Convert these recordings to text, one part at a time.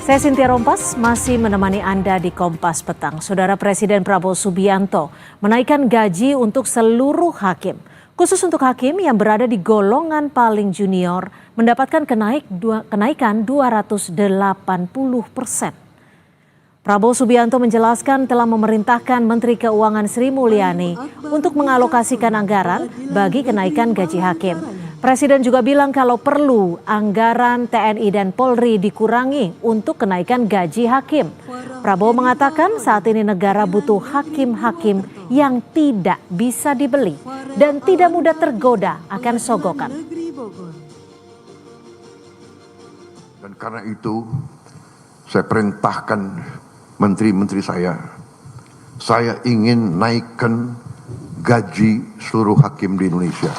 Saya Cynthia Rompas masih menemani Anda di Kompas Petang. Saudara Presiden Prabowo Subianto menaikkan gaji untuk seluruh hakim. Khusus untuk hakim yang berada di golongan paling junior mendapatkan kenaikan 280%. Prabowo Subianto menjelaskan telah memerintahkan Menteri Keuangan Sri Mulyani untuk mengalokasikan anggaran bagi kenaikan gaji hakim. Presiden juga bilang kalau perlu anggaran TNI dan Polri dikurangi untuk kenaikan gaji hakim. Prabowo mengatakan saat ini negara butuh hakim-hakim yang tidak bisa dibeli dan tidak mudah tergoda akan sogokan. Dan karena itu saya perintahkan menteri-menteri saya ingin naikkan gaji seluruh hakim di Indonesia.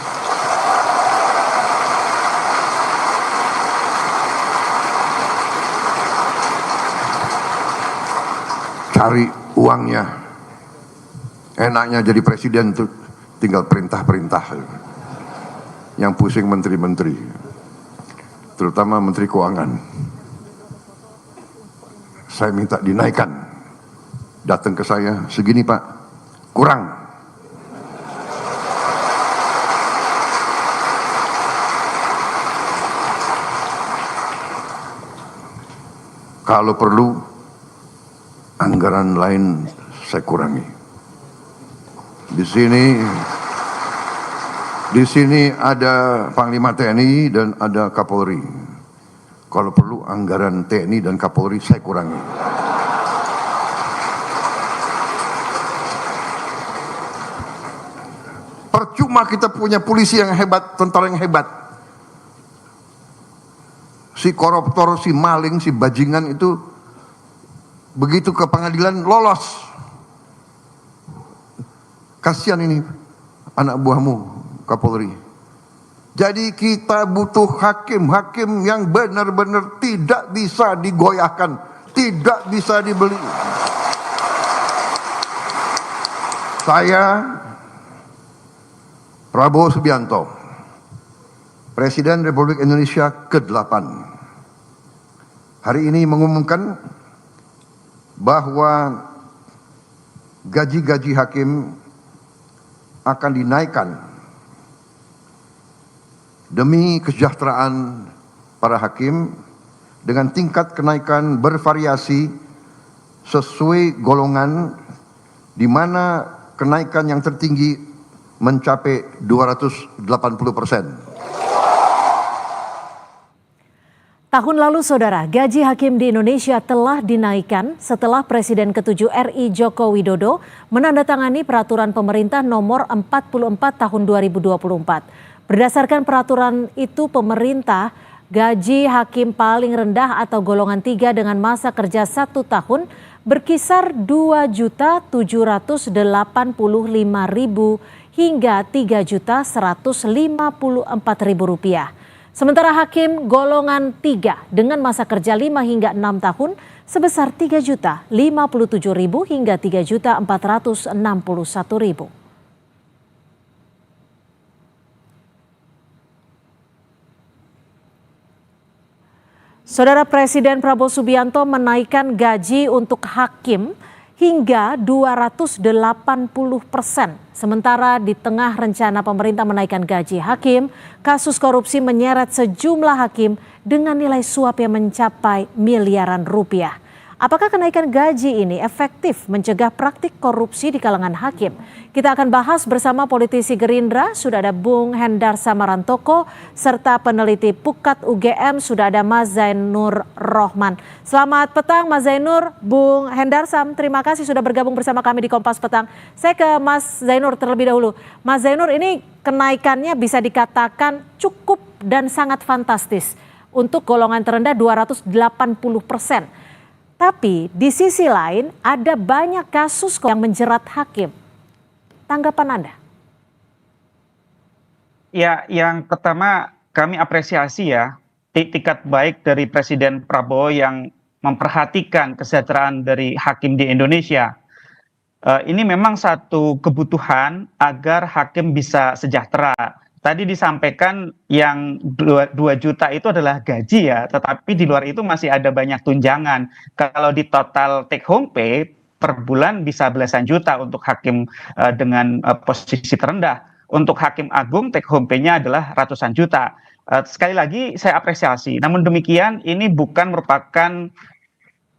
Cari uangnya, enaknya jadi presiden tuh tinggal perintah-perintah. Yang pusing menteri-menteri, terutama menteri keuangan. Saya minta dinaikkan, datang ke saya, segini Pak, kurang. Kalau perlu, anggaran lain saya kurangi. Di sini ada Panglima TNI dan ada Kapolri. Kalau perlu anggaran TNI dan Kapolri saya kurangi. Percuma kita punya polisi yang hebat, tentara yang hebat. Si koruptor, si maling, si bajingan itu begitu ke pengadilan lolos. Kasihan ini anak buahmu Kapolri. Jadi kita butuh hakim-hakim yang benar-benar tidak bisa digoyahkan, tidak bisa dibeli. Saya Prabowo Subianto, Presiden Republik Indonesia ke-8, hari ini mengumumkan bahwa gaji-gaji hakim akan dinaikkan demi kesejahteraan para hakim dengan tingkat kenaikan bervariasi sesuai golongan, di mana kenaikan yang tertinggi mencapai 280%. Tahun lalu, saudara, gaji hakim di Indonesia telah dinaikkan setelah Presiden ke-7 RI Joko Widodo menandatangani peraturan pemerintah nomor 44 tahun 2024. Berdasarkan peraturan itu, pemerintah gaji hakim paling rendah atau golongan 3 dengan masa kerja 1 tahun berkisar Rp2.785.000 hingga Rp3.154.000. Sementara hakim golongan 3 dengan masa kerja 5 hingga 6 tahun sebesar Rp3.057.000 hingga Rp3.461.000. Saudara Presiden Prabowo Subianto menaikkan gaji untuk hakim hingga 280%. Sementara di tengah rencana pemerintah menaikkan gaji hakim, kasus korupsi menyeret sejumlah hakim dengan nilai suap yang mencapai miliaran rupiah. Apakah kenaikan gaji ini efektif mencegah praktik korupsi di kalangan hakim? Kita akan bahas bersama politisi Gerindra, sudah ada Bung Hendar Samarantoko, serta peneliti Pukat UGM, sudah ada Mas Zainur Rohman. Selamat petang Mas Zainur, Bung Hendar Sam, terima kasih sudah bergabung bersama kami di Kompas Petang. Saya ke Mas Zainur terlebih dahulu. Mas Zainur, ini kenaikannya bisa dikatakan cukup dan sangat fantastis. Untuk golongan terendah 280%. Tapi di sisi lain ada banyak kasus yang menjerat hakim. Tanggapan Anda? Ya, yang pertama kami apresiasi ya itikat baik dari Presiden Prabowo yang memperhatikan kesejahteraan dari hakim di Indonesia. Ini memang satu kebutuhan agar hakim bisa sejahtera. tadi disampaikan yang 2 juta itu adalah gaji ya, tetapi di luar itu masih ada banyak tunjangan. Kalau di total take home pay per bulan bisa belasan juta untuk hakim dengan posisi terendah. Untuk hakim agung take home pay-nya adalah ratusan juta. Sekali lagi saya apresiasi. Namun demikian ini bukan merupakan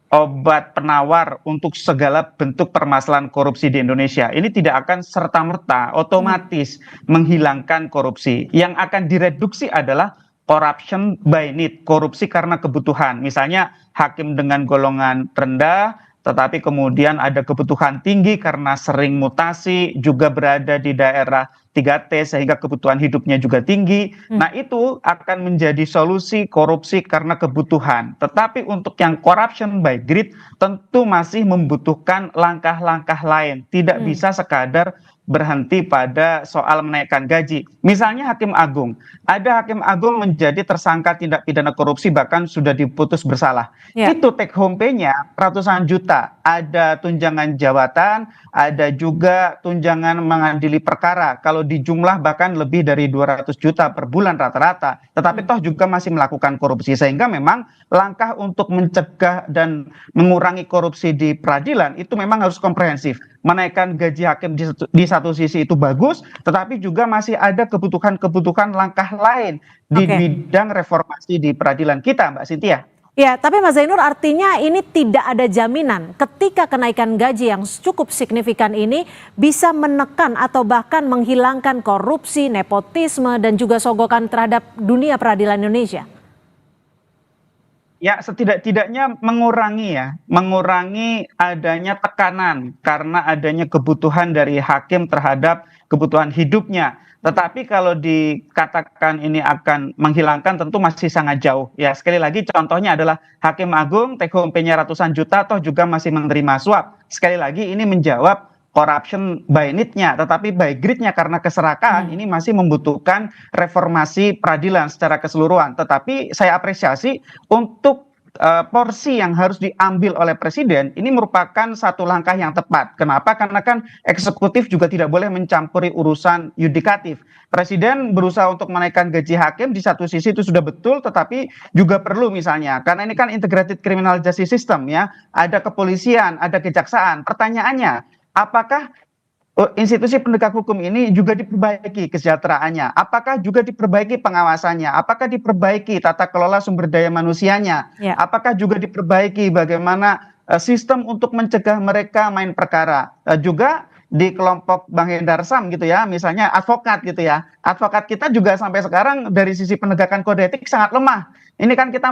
obat penawar untuk segala bentuk permasalahan korupsi di Indonesia. Ini tidak akan serta-merta otomatis menghilangkan korupsi. Yang akan direduksi adalah corruption by need, korupsi karena kebutuhan. Misalnya hakim dengan golongan rendah, tetapi kemudian ada kebutuhan tinggi karena sering mutasi, juga berada di daerah 3T sehingga kebutuhan hidupnya juga tinggi. Nah, itu akan menjadi solusi korupsi karena kebutuhan. Tetapi untuk yang corruption by greed tentu masih membutuhkan langkah-langkah lain. Tidak bisa sekadar berhenti pada soal menaikkan gaji. Misalnya hakim agung. Ada hakim agung menjadi tersangka tindak pidana korupsi bahkan sudah diputus bersalah. Ya. Itu take home pay-nya ratusan juta. Ada tunjangan jabatan, ada juga tunjangan mengadili perkara. Kalau dijumlah bahkan lebih dari 200 juta per bulan rata-rata. Tetapi toh juga masih melakukan korupsi. Sehingga memang langkah untuk mencegah dan mengurangi korupsi di peradilan itu memang harus komprehensif. Menaikkan gaji hakim di satu sisi itu bagus, tetapi juga masih ada kebutuhan-kebutuhan langkah lain di bidang reformasi di peradilan kita, Mbak Cynthia. Ya, tapi Mas Zainur artinya ini tidak ada jaminan ketika kenaikan gaji yang cukup signifikan ini bisa menekan atau bahkan menghilangkan korupsi, nepotisme, dan juga sogokan terhadap dunia peradilan Indonesia. Ya, setidak-tidaknya mengurangi adanya tekanan karena adanya kebutuhan dari hakim terhadap kebutuhan hidupnya. Tetapi kalau dikatakan ini akan menghilangkan tentu masih sangat jauh. Ya, sekali lagi contohnya adalah hakim agung take home pay-nya ratusan juta toh juga masih menerima suap. Sekali lagi ini menjawab corruption by need-nya, tetapi by greed-nya karena keserakaan ini masih membutuhkan reformasi peradilan secara keseluruhan. Tetapi saya apresiasi untuk porsi yang harus diambil oleh presiden ini merupakan satu langkah yang tepat. Kenapa? Karena kan eksekutif juga tidak boleh mencampuri urusan yudikatif. Presiden berusaha untuk menaikkan gaji hakim di satu sisi itu sudah betul, tetapi juga perlu misalnya karena ini kan integrated criminal justice system ya, ada kepolisian, ada kejaksaan. Pertanyaannya, apakah institusi penegak hukum ini juga diperbaiki kesejahteraannya? Apakah juga diperbaiki pengawasannya? Apakah diperbaiki tata kelola sumber daya manusianya? Ya. Apakah juga diperbaiki bagaimana sistem untuk mencegah mereka main perkara? Juga di kelompok Bang Hendar Sam gitu ya, misalnya advokat gitu ya. Advokat kita juga sampai sekarang dari sisi penegakan kode etik sangat lemah. Ini kan kita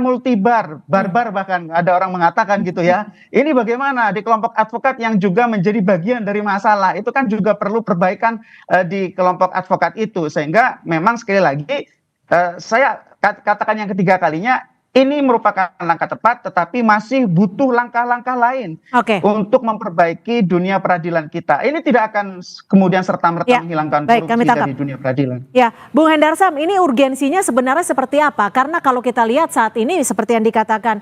barbar bahkan ada orang mengatakan gitu ya. Ini bagaimana di kelompok advokat yang juga menjadi bagian dari masalah. Itu kan juga perlu perbaikan di kelompok advokat itu. Sehingga memang sekali lagi saya katakan yang ketiga kalinya, ini merupakan langkah tepat tetapi masih butuh langkah-langkah lain untuk memperbaiki dunia peradilan kita. Ini tidak akan kemudian serta-merta menghilangkan korupsi dari dunia peradilan. Ya, Bung Hendar Sam, ini urgensinya sebenarnya seperti apa? Karena kalau kita lihat saat ini seperti yang dikatakan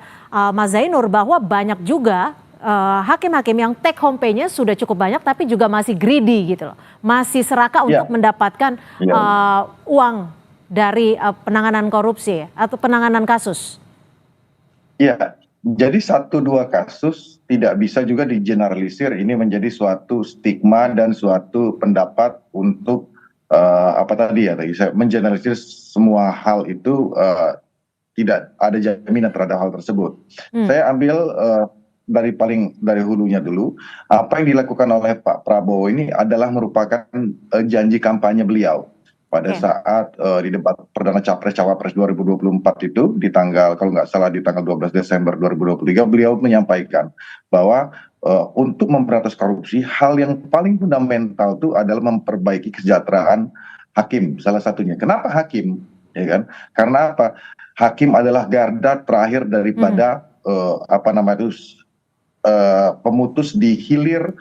Mas Zainur bahwa banyak juga hakim-hakim yang take home pay-nya sudah cukup banyak tapi juga masih greedy gitu loh. Masih serakah untuk mendapatkan uang dari penanganan korupsi atau penanganan kasus. Ya, jadi 1-2 kasus tidak bisa juga digeneralisir ini menjadi suatu stigma dan suatu pendapat untuk tadi saya mengeneralisir semua hal itu tidak ada jaminan terhadap hal tersebut. Saya ambil dari hulunya dulu. Apa yang dilakukan oleh Pak Prabowo ini adalah merupakan janji kampanye beliau. Pada saat di debat Perdana Capres-Cawapres 2024 itu di tanggal kalau nggak salah di tanggal 12 Desember 2023 beliau menyampaikan bahwa untuk memberantas korupsi hal yang paling fundamental itu adalah memperbaiki kesejahteraan hakim salah satunya. Kenapa hakim? Ya kan? Karena apa? Hakim adalah garda terakhir daripada pemutus di hilir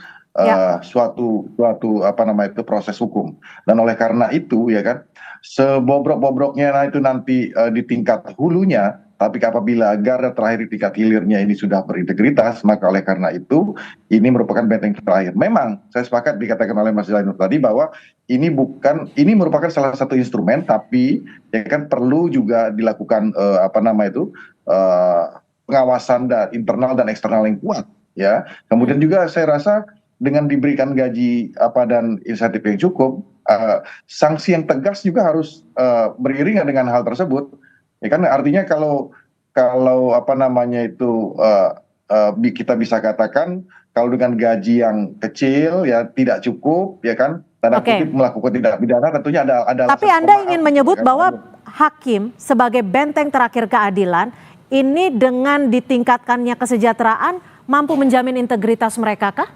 suatu proses hukum. Dan oleh karena itu ya kan sebobrok-bobroknya itu nanti di tingkat hulunya Tapi apabila garda terakhir di tingkat hilirnya ini sudah berintegritas, maka oleh karena itu ini merupakan benteng terakhir. Memang saya sepakat dikatakan oleh Mas Zainur tadi bahwa ini merupakan salah satu instrumen, tapi ya kan perlu juga dilakukan pengawasan internal dan eksternal yang kuat, ya. Kemudian juga saya rasa dengan diberikan gaji dan insentif yang cukup, sanksi yang tegas juga harus beriringan dengan hal tersebut. Ya kan, artinya kalau kita bisa katakan kalau dengan gaji yang kecil ya tidak cukup, ya kan, tanda kutip melakukan tindak pidana, tentunya ada. Tapi Anda ingin menyebut bahwa hakim sebagai benteng terakhir keadilan ini dengan ditingkatkannya kesejahteraan mampu menjamin integritas mereka kah?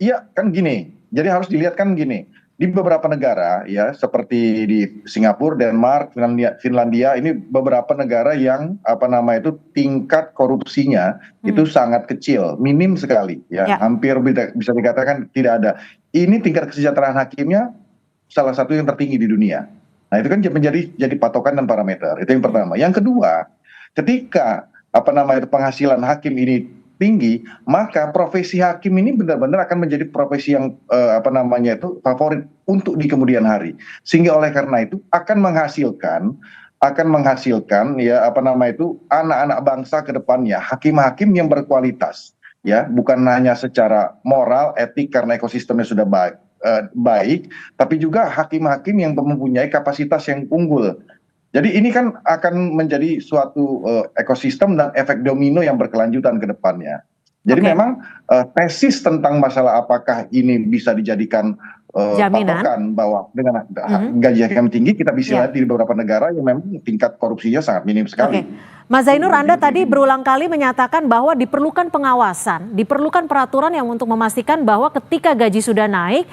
Iya, kan gini. Jadi harus dilihat kan gini. Di beberapa negara ya seperti di Singapura, Denmark, Finlandia ini beberapa negara yang tingkat korupsinya itu sangat kecil, minim sekali ya. Hampir bisa dikatakan tidak ada. Ini tingkat kesejahteraan hakimnya salah satu yang tertinggi di dunia. Nah, itu kan jadi patokan dan parameter. Itu yang pertama. Yang kedua, ketika penghasilan hakim ini tinggi, maka profesi hakim ini benar-benar akan menjadi profesi yang favorit untuk di kemudian hari. Sehingga oleh karena itu akan menghasilkan ya anak-anak bangsa ke depannya, hakim-hakim yang berkualitas, ya, bukan hanya secara moral, etik karena ekosistemnya sudah baik, tapi juga hakim-hakim yang mempunyai kapasitas yang unggul. Jadi ini kan akan menjadi suatu ekosistem dan efek domino yang berkelanjutan ke depannya. Jadi memang tesis tentang masalah apakah ini bisa dijadikan patokan bahwa dengan gaji hakim tinggi kita bisa lihat di beberapa negara yang memang tingkat korupsinya sangat minim sekali. Mas Zainur, Anda tadi berulang kali menyatakan bahwa diperlukan pengawasan, diperlukan peraturan yang untuk memastikan bahwa ketika gaji sudah naik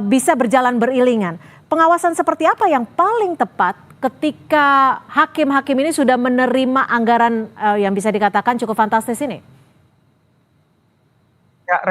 bisa berjalan beriringan. Pengawasan seperti apa yang paling tepat ketika hakim-hakim ini sudah menerima anggaran yang bisa dikatakan cukup fantastis ini? Ya,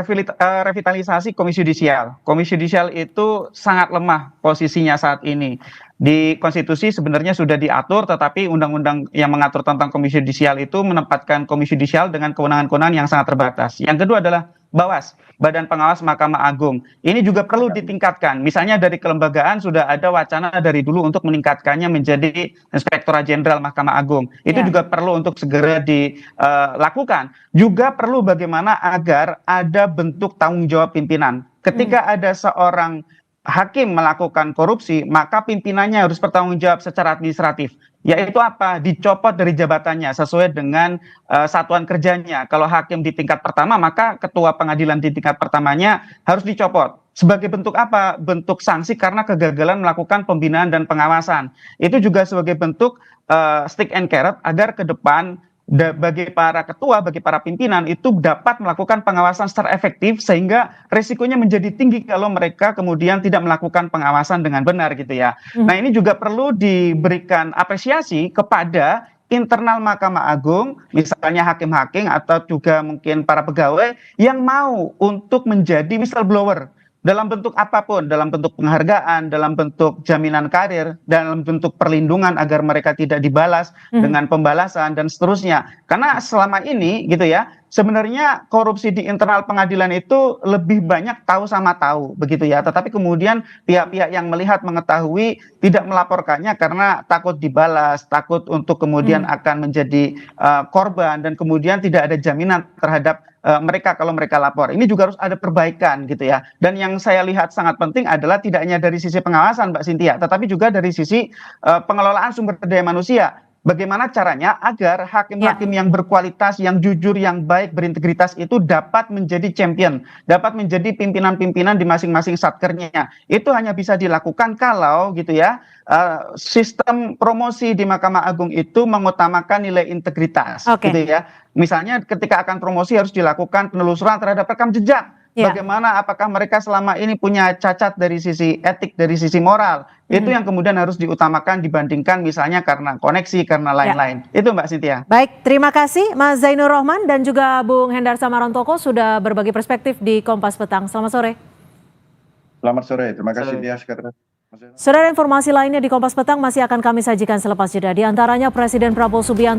revitalisasi Komisi Yudisial. Komisi Yudisial itu sangat lemah posisinya saat ini. Di konstitusi sebenarnya sudah diatur, tetapi undang-undang yang mengatur tentang Komisi Yudisial itu menempatkan Komisi Yudisial dengan kewenangan-kewenangan yang sangat terbatas. Yang kedua adalah Bawas, Badan Pengawas Mahkamah Agung. Ini juga perlu ditingkatkan. Misalnya dari kelembagaan sudah ada wacana dari dulu untuk meningkatkannya menjadi Inspektorat Jenderal Mahkamah Agung. Itu juga perlu untuk segera dilakukan. Juga perlu bagaimana agar ada bentuk tanggung jawab pimpinan. Ketika ada seorang hakim melakukan korupsi, maka pimpinannya harus bertanggung jawab secara administratif. Yaitu apa? Dicopot dari jabatannya sesuai dengan satuan kerjanya. Kalau hakim di tingkat pertama, maka ketua pengadilan di tingkat pertamanya harus dicopot. Sebagai bentuk apa? Bentuk sanksi karena kegagalan melakukan pembinaan dan pengawasan. Itu juga sebagai bentuk stick and carrot agar ke depan bagi para ketua, bagi para pimpinan itu dapat melakukan pengawasan secara efektif sehingga resikonya menjadi tinggi kalau mereka kemudian tidak melakukan pengawasan dengan benar gitu ya. Nah, ini juga perlu diberikan apresiasi kepada internal Mahkamah Agung, misalnya hakim-hakim atau juga mungkin para pegawai yang mau untuk menjadi whistleblower. Dalam bentuk apapun, dalam bentuk penghargaan, dalam bentuk jaminan karir, dalam bentuk perlindungan agar mereka tidak dibalas dengan pembalasan dan seterusnya. Karena selama ini gitu ya, sebenarnya korupsi di internal pengadilan itu lebih banyak tahu sama tahu begitu ya. Tetapi kemudian pihak-pihak yang melihat mengetahui tidak melaporkannya karena takut dibalas, takut untuk kemudian akan menjadi korban dan kemudian tidak ada jaminan terhadap mereka kalau mereka lapor. Ini juga harus ada perbaikan gitu ya. Dan yang saya lihat sangat penting adalah tidak hanya dari sisi pengawasan Mbak Cynthia, tetapi juga dari sisi pengelolaan sumber daya manusia. Bagaimana caranya agar hakim-hakim yang berkualitas, yang jujur, yang baik, berintegritas itu dapat menjadi champion, dapat menjadi pimpinan-pimpinan di masing-masing satkernya. Itu hanya bisa dilakukan kalau gitu ya, sistem promosi di Mahkamah Agung itu mengutamakan nilai integritas, gitu ya. Misalnya ketika akan promosi harus dilakukan penelusuran terhadap rekam jejak. Bagaimana apakah mereka selama ini punya cacat dari sisi etik, dari sisi moral. Itu yang kemudian harus diutamakan dibandingkan misalnya karena koneksi, karena lain-lain. Itu Mbak Cynthia. Baik, terima kasih Mas Zainur Rohman dan juga Bung Hendar Samarontoko sudah berbagi perspektif di Kompas Petang. Selamat sore. Selamat sore, terima kasih Cynthia. Saudara, informasi lainnya di Kompas Petang masih akan kami sajikan selepas jeda. Di antaranya Presiden Prabowo Subianto